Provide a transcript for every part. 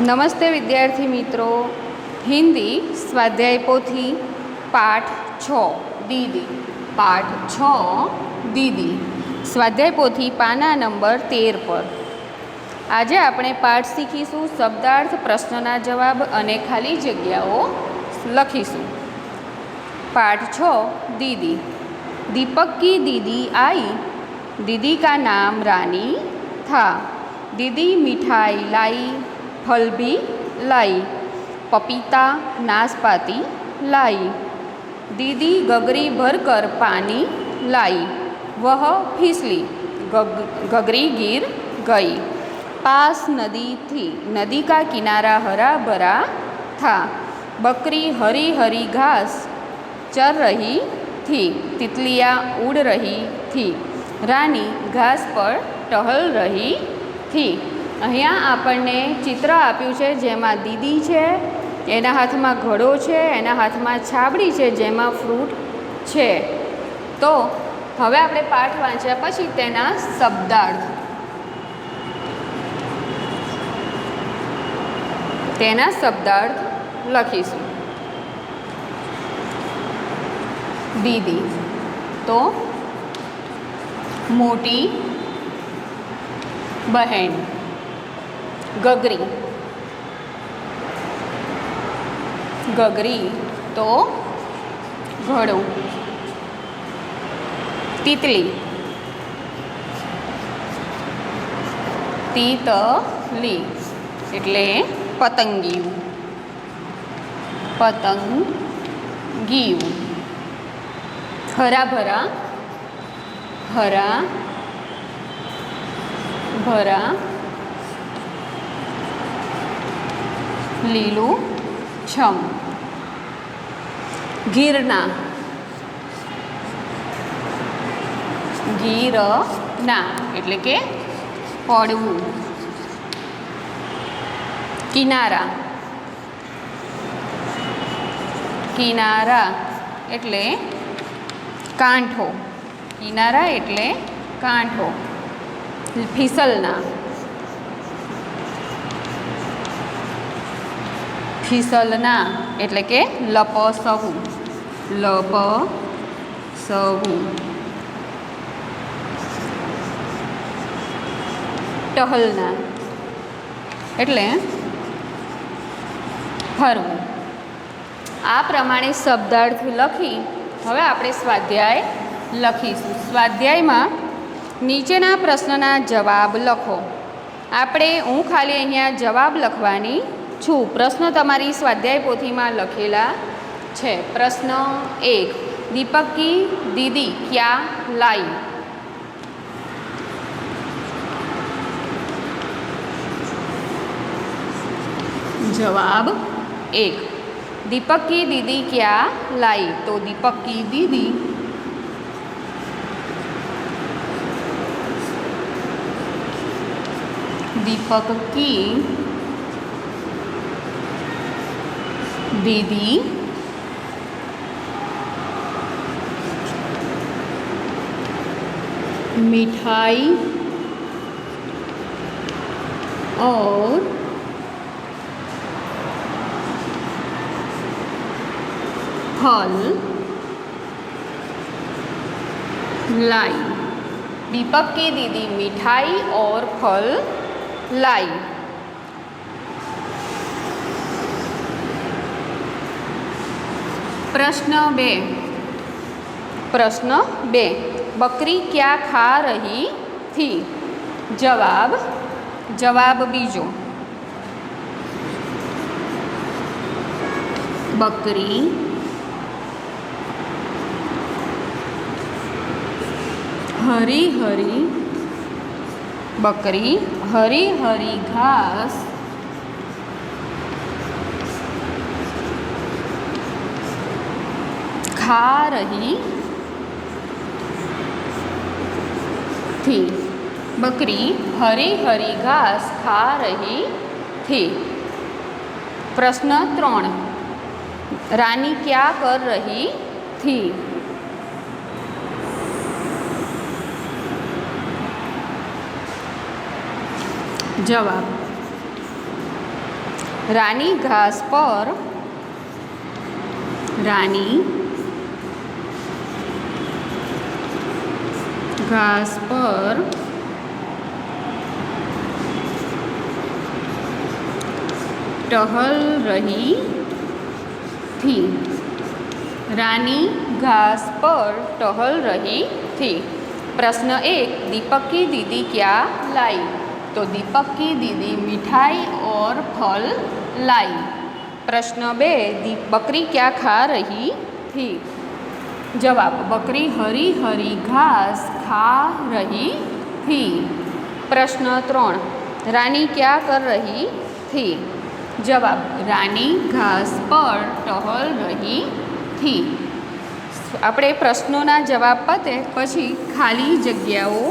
નમસ્તે વિદ્યાર્થી મિત્રો, હિન્દી સ્વાધ્યાય પોથી પાઠ 6 દીદી, પાઠ 6 દીદી, સ્વાધ્યાય પોથી પાના નંબર 13 પર આજે આપણે પાઠ શીખીશું શબ્દાર્થ, પ્રશ્નના જવાબ અને ખાલી જગ્યાઓ લખીશું। पाठ 6 दीदी। दीपक की दीदी आई, दीदी का नाम रानी था। दीदी मिठाई लाई, फल भी लाई, पपीता नाशपाती लाई। दीदी गगरी भरकर पानी लाई, वह फिसली, गगरी गिर गई। पास नदी थी, नदी का किनारा हरा भरा था। बकरी हरी हरी घास चर रही थी, तितलियाँ उड़ रही थी, रानी घास पर टहल रही थी। અહીંયા આપણને ચિત્ર આપ્યું છે જેમાં દીદી છે, એના હાથમાં ઘડો છે, એના હાથમાં છાબડી છે જેમાં ફ્રૂટ છે। તો હવે આપણે પાઠ વાંચ્યા પછી તેના શબ્દાર્થ લખીશું। दीदी तो मोटी बहन। गगरी, गगरी तो घड़ो। तितली, तीतली एटले पतंगिયું, पतंगिયું। हरा भरा, हरा भरा लीलू छम। गिरना, गिरना एटले के पड़वू। किनारा, किनारा एटले कांठो। किनारा एटले कांठो। फिसलना, फिसलना एटले के लपसवू, लपसवू। टहलना एटले फरवू। आ प्रमाणे शब्दार्थ लखी હવે આપણે સ્વાધ્યાય લખીશું। સ્વાધ્યાયમાં નીચેના પ્રશ્નના જવાબ લખો। હું ખાલી અહીંયા જવાબ લખવાની છું। પ્રશ્ન તમારી સ્વાધ્યાય પોથીમાં લખેલા છે। પ્રશ્ન 1, दीपक की दीदी क्या लाई? जवाब 1, दीपक की दीदी क्या लाई? तो दीपक की दीदी दीपक की दीदी मिठाई और फल लाई। दीपक की दीदी मिठाई और फल लाई। प्रश्न 2, बकरी क्या खा रही थी? जवाब बीजो, बकरी हरी हरी, बकरी हरी हरी घास खा रही थी। बकरी हरी हरी घास खा रही थी। प्रश्न 3, रानी क्या कर रही थी? जवाब रानी घास पर रानी घास पर टहल रही थी। रानी घास पर टहल रही थी। प्रश्न 1, दीपक की दीदी क्या लाई? तो दीपक की दीदी मिठाई और फल लाई। प्रश्न 2, बकरी क्या खा रही थी? जवाब, बकरी हरी हरी घास खा रही थी। प्रश्न 3, रानी क्या कर रही थी? जवाब, रानी घास पर टहल रही थी। આપણે પ્રશ્નોના જવાબ પતે પછી ખાલી જગ્યાઓ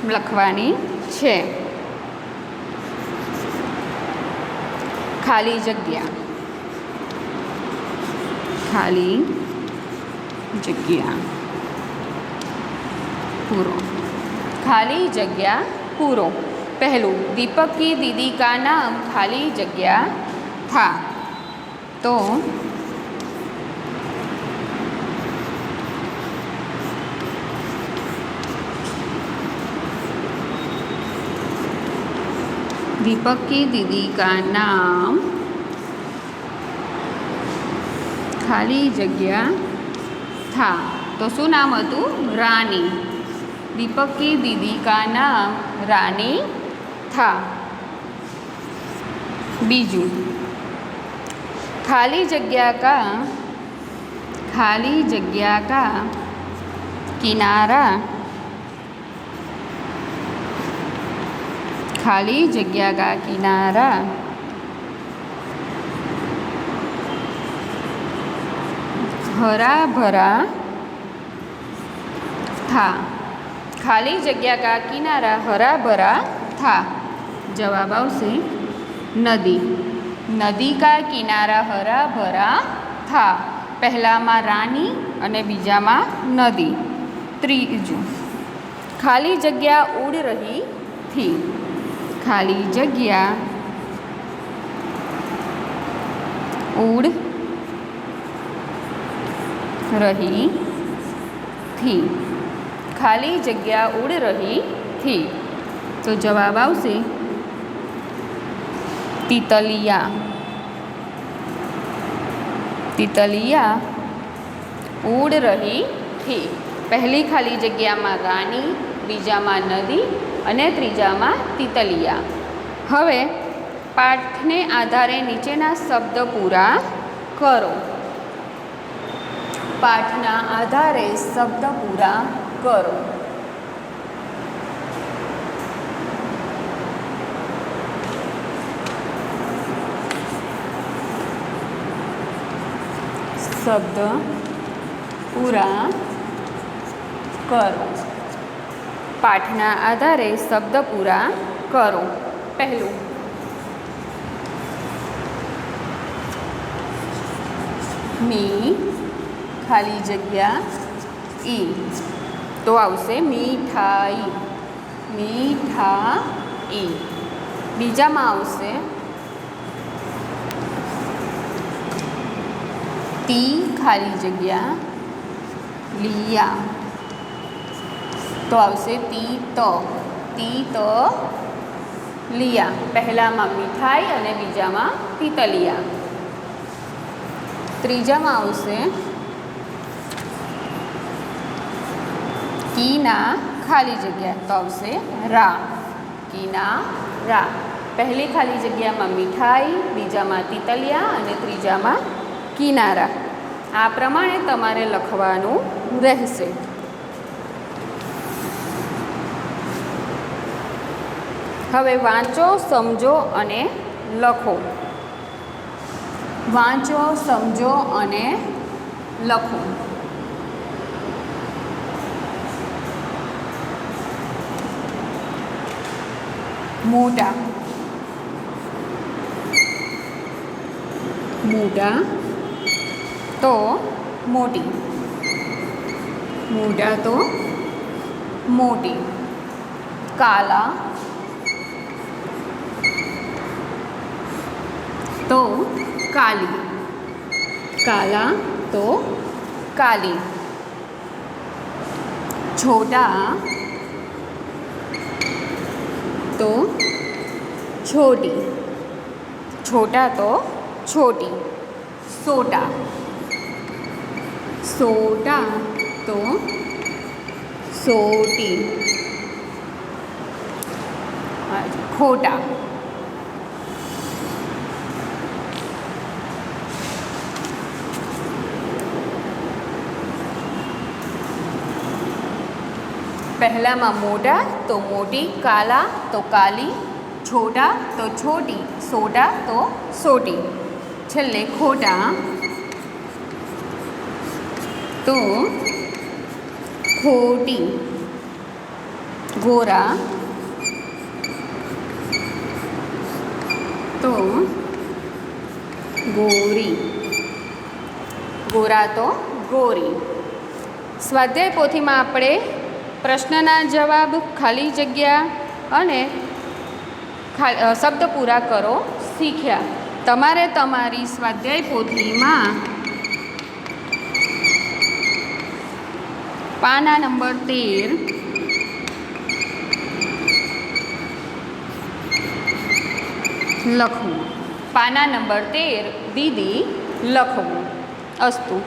લખવાની છે. ખાલી જગ્યા, ખાલી જગ્યા પૂરો. खाली जगह पूरो. पहलू, दीपक की दीदी का नाम खाली जगह था. तो दीपक की दीदी का नाम खाली जगह था. तो शू नाम हतुं? रानी. दीपक की दीदी का नाम रानी था. बीजू, खाली जगह का किनारा, खाली जगह का किनारा हरा भरा था. खाली जगह का किनारा हरा भरा था. जवाब आवशे नदी. नदी का किनारा हरा भरा था. पहला में रानी अने बीजा में नदी. त्रीजू, खाली जगह उड़ रही थी. खाली जगह उड़ रही थी. खाली जगह उड़ रही थी. तो जवाब आवशे तितलिया. तितलिया उड़ रही थी. पहली खाली जगह में रानी, बीजा में नदी अने त्रीजा में तितलिया. हवे पाठने आधारे नीचेना शब्द पूरा करो. पाठना आधारे शब्द पूरा करो. शब्द पूरा करो. पाठना आधारे शब्द पूरा करो. पहलू, मी खाली जगह ई. तो आवशे मीठाई. मीठाई. बीजा में आवशे ती खाली जगह लिया. तो आवशे तीत. तीत लिया. पहला में मिठाई अने बीजा में तीतलिया. त्रीजा में आवशे कीना खाली जगह. तो आवशे रा. कीना रा. पहली खाली जगह में मिठाई, बीजा में तीतलिया अने त्रीजा में किनारा. आ प्रमाणे तमारे लखवानुं रहेशे. हवे वाँचो, समझो अने लखो. वाँचो, समझो अने लखो. मोटा. मोटा तो मोटी. मोटा तो मोटी. काला तो काली, काला तो काली। छोटा तो छोटी, छोटा तो छोटी। सोटा, सोटा तो सोटी। खोटा, પહેલામાં મોટા તો મોટી, કાલા તો કાલી, છોટા તો છોટી, સોટા તો સોટી। છેલ્લે ખોટા તો ખોટી। ગોરા તો ગોરી, ગોરા તો ગોરી। સ્વાધ્યાય પોથીમાં આપણે પ્રશ્નના જવાબ, ખાલી જગ્યા અને શબ્દ પૂરા કરો શીખ્યા। તમારે તમારી સ્વાધ્યાય પોથીમાં પાના નંબર 13 લખવું, પાના નંબર 13 દીદી લખવું। અસ્તુ।